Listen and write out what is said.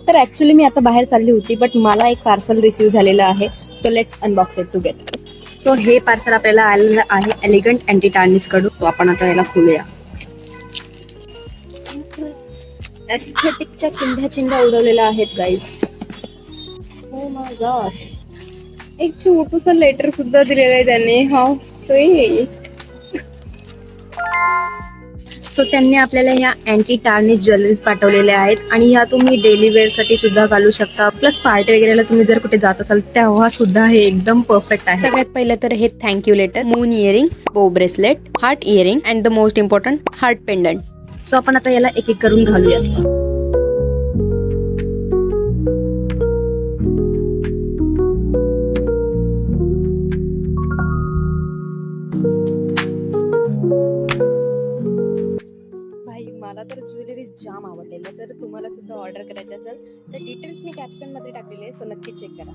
तर ऍक्च्युली मी आता बाहेर चालली होती, बट मला एक पार्सल रिसीव्ह झालेलं आहे. So let's unbox it together. So हे पार्सल आपल्याला आलेलं आहे एलिगंट अँटी टार्निश कडून. सो आपण आता याला खोलूया. एस्थेटिकच्या चिंध्या उडवलेल्या आहेत गाईज. ओ माय गॉश, एक छोटूसा लेटर सुद्धा दिलेलं आहे त्यांनी. How sweet. सो त्यांनी आपल्याला ह्या अँटी टार्निश ज्वेलरीज पाठवलेल्या आहेत आणि ह्या तुम्ही डेली वेअर साठी सुद्धा घालू शकता. प्लस पार्टी वगैरेला तुम्ही जर कुठे जात असाल तेव्हा सुद्धा हे एकदम परफेक्ट आहे. सगळ्यात पहिलं तर हे थँक्यू लेटर, मून इयरिंग्स, बो bracelet, heart earring and the most important heart pendant. So आपण आता याला एक एक करून घालूया. मला तर ज्वेलरी जाम आवडलेलं. तर तुम्हाला सुद्धा ऑर्डर करायची असेल तर डिटेल्स मी कॅप्शन मध्ये टाकलेले आहे, सो नक्की चेक करा.